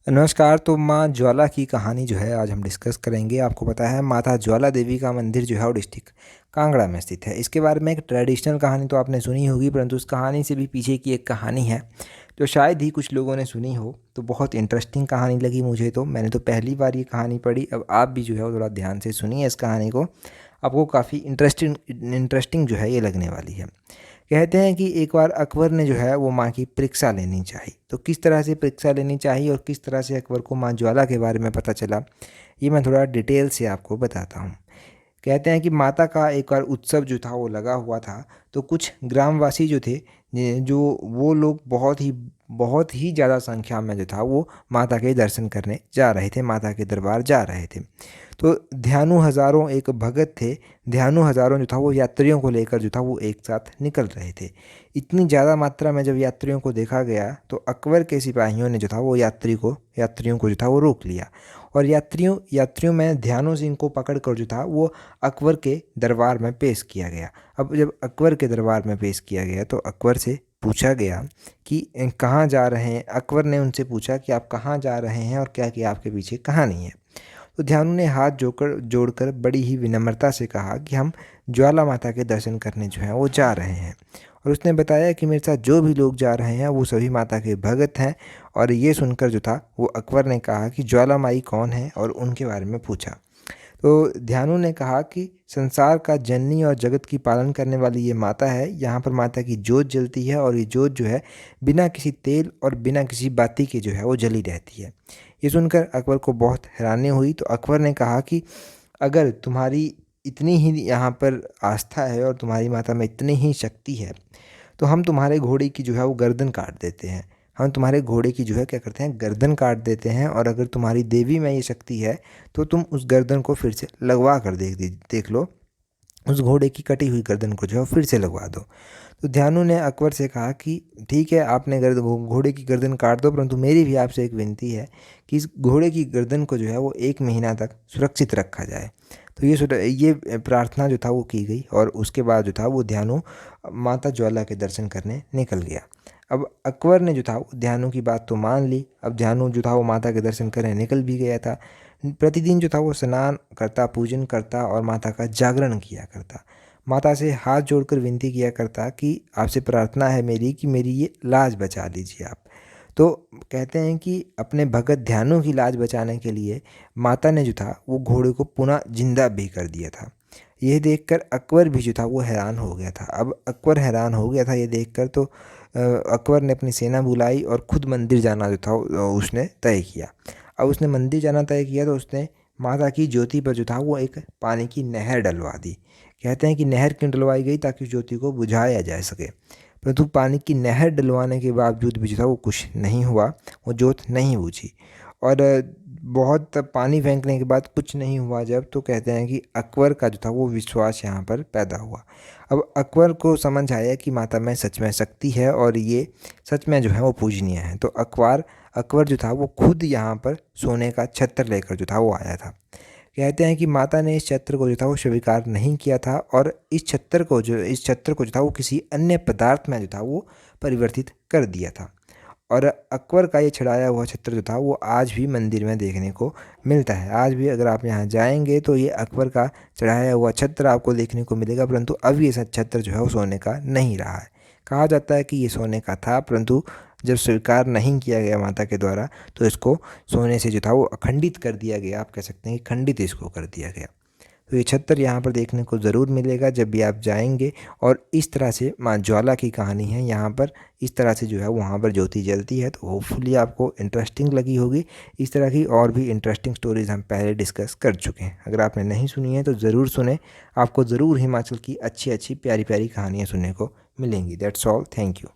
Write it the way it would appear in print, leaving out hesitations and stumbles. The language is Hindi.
नमस्कार। तो माँ ज्वाला की कहानी जो है आज हम डिस्कस करेंगे। आपको पता है माता ज्वाला देवी का मंदिर जो है वो डिस्ट्रिक्ट कांगड़ा में स्थित है। इसके बारे में एक ट्रेडिशनल कहानी तो आपने सुनी होगी, परंतु उस कहानी से भी पीछे की एक कहानी है जो शायद ही कुछ लोगों ने सुनी हो। तो बहुत इंटरेस्टिंग कहानी लगी मुझे। तो मैंने तो पहली बार ये कहानी पढ़ी। अब आप भी जो है वो थोड़ा ध्यान से सुनिए इस कहानी को, आपको काफ़ी इंटरेस्टिंग इंटरेस्टिंग जो है ये लगने वाली है। कहते हैं कि एक बार अकबर ने जो है वो माँ की परीक्षा लेनी चाहिए। तो किस तरह से परीक्षा लेनी चाहिए और किस तरह से अकबर को माँ ज्वाला के बारे में पता चला, ये मैं थोड़ा डिटेल से आपको बताता हूँ। कहते हैं कि माता का एक बार उत्सव जो था वो लगा हुआ था। तो कुछ ग्रामवासी जो थे, जो वो लोग बहुत ही ज़्यादा संख्या में जो था वो माता के दर्शन करने जा रहे थे, माता के दरबार जा रहे थे। तो ध्यानु हज़ारों एक भगत थे। ध्यानु हज़ारों जो था वो यात्रियों को लेकर जो था वो एक साथ निकल रहे थे। इतनी ज़्यादा मात्रा में जब यात्रियों को देखा गया तो अकबर के सिपाहियों ने जो था वो यात्रियों को जो था वो रोक लिया। और यात्रियों में ध्यानु सिंह को पकड़ कर जो था वो अकबर के दरबार में पेश किया गया। अब जब अकबर के दरबार में पेश किया गया तो अकबर से पूछा गया कि कहाँ जा रहे हैं। अकबर ने उनसे पूछा कि आप कहाँ जा रहे हैं और क्या कि आपके पीछे कहानी है। तो ध्यानु ने हाथ जोड़कर बड़ी ही विनम्रता से कहा कि हम ज्वाला माता के दर्शन करने जो हैं वो जा रहे हैं। और उसने बताया कि मेरे साथ जो भी लोग जा रहे हैं वो सभी माता के भगत हैं। और ये सुनकर जो था वो अकबर ने कहा कि ज्वाला माई कौन है और उनके बारे में पूछा। तो ध्यानु ने कहा कि संसार का जननी और जगत की पालन करने वाली ये माता है। यहाँ पर माता की जोत जलती है और ये जोत जो है बिना किसी तेल और बिना किसी बाती के जो है वो जली रहती है। ये सुनकर अकबर को बहुत हैरानी हुई। तो अकबर ने कहा कि अगर तुम्हारी इतनी ही यहाँ पर आस्था है और तुम्हारी माता में इतनी ही शक्ति है तो हम तुम्हारे घोड़े की जो है वो गर्दन काट देते हैं। हम तुम्हारे घोड़े की जो है क्या करते हैं, गर्दन काट देते हैं। और अगर तुम्हारी देवी में ये शक्ति है तो तुम उस गर्दन को फिर से लगवा कर देख लो। उस घोड़े की कटी हुई गर्दन को जो है फिर से लगवा दो। तो ध्यानु ने अकबर से कहा कि ठीक है, आपने घोड़े की गर्दन काट दो, परंतु मेरी भी आपसे एक विनती है कि इस घोड़े की गर्दन को जो है वो 1 महीना तक सुरक्षित रखा जाए। तो ये प्रार्थना जो था वो की गई और उसके बाद जो था वो ध्यानु माता ज्वाला के दर्शन करने निकल गया। अब अकबर ने जो था वो ध्यानु की बात तो मान ली। अब ध्यानु जो था वो माता के दर्शन करने निकल भी गया था। प्रतिदिन जो था वो स्नान करता, पूजन करता और माता का जागरण किया करता। माता से हाथ जोड़कर विनती किया करता कि आपसे प्रार्थना है मेरी कि मेरी ये लाज बचा लीजिए आप। तो कहते हैं कि अपने भगत ध्यानु की लाज बचाने के लिए माता ने जो था वो घोड़े को पुनः जिंदा भी कर दिया था। यह देखकर अकबर भी जो था वो हैरान हो गया था। अब अकबर हैरान हो गया था ये देखकर। तो अकबर ने अपनी सेना बुलाई और खुद मंदिर जाना जो था उसने तय किया। अब उसने मंदिर जाना तय किया तो उसने माता की ज्योति पर जो था वो एक पानी की नहर डलवा दी। कहते हैं कि नहर क्यों डलवाई गई, ताकि ज्योति को बुझाया जा सके। परंतु पानी की नहर डलवाने के बावजूद भी जो था वो कुछ नहीं हुआ, वो ज्योत नहीं बुझी। और बहुत पानी फेंकने के बाद कुछ नहीं हुआ जब, तो कहते हैं कि अकबर का जो था वो विश्वास यहाँ पर पैदा हुआ। अब अकबर को समझ आया कि माता में सच में शक्ति है और ये सच में जो है वो पूजनीय है। तो अकबर जो था वो खुद यहाँ पर सोने का छत्र लेकर जो था वो आया था। कहते हैं कि माता ने इस छत्र को जो था वो स्वीकार नहीं किया था और इस छत्र को जो था वो किसी अन्य पदार्थ में जो था वो परिवर्तित कर दिया था। और अकबर का ये चढ़ाया हुआ छत्र जो था वो आज भी मंदिर में देखने को मिलता है। आज भी अगर आप यहाँ जाएंगे तो ये अकबर का चढ़ाया हुआ छत्र आपको देखने को मिलेगा, परंतु अब ये छत्र जो है वो सोने का नहीं रहा है। कहा जाता है कि ये सोने का था, परंतु जब स्वीकार नहीं किया गया माता के द्वारा तो इसको सोने से जो था वो अखंडित कर दिया गया। आप कह सकते हैं कि खंडित इसको कर दिया गया। तो ये छत्र यहाँ पर देखने को ज़रूर मिलेगा जब भी आप जाएंगे। और इस तरह से माँ ज्वाला की कहानी है यहाँ पर। इस तरह से जो है वहाँ पर ज्योति जलती है। तो होपफुली आपको इंटरेस्टिंग लगी होगी। इस तरह की और भी इंटरेस्टिंग स्टोरीज़ हम पहले डिस्कस कर चुके हैं। अगर आपने नहीं सुनी है तो ज़रूर सुने। आपको ज़रूर हिमाचल की अच्छी अच्छी प्यारी प्यारी कहानियाँ सुनने को मिलेंगी। That's all, thank you.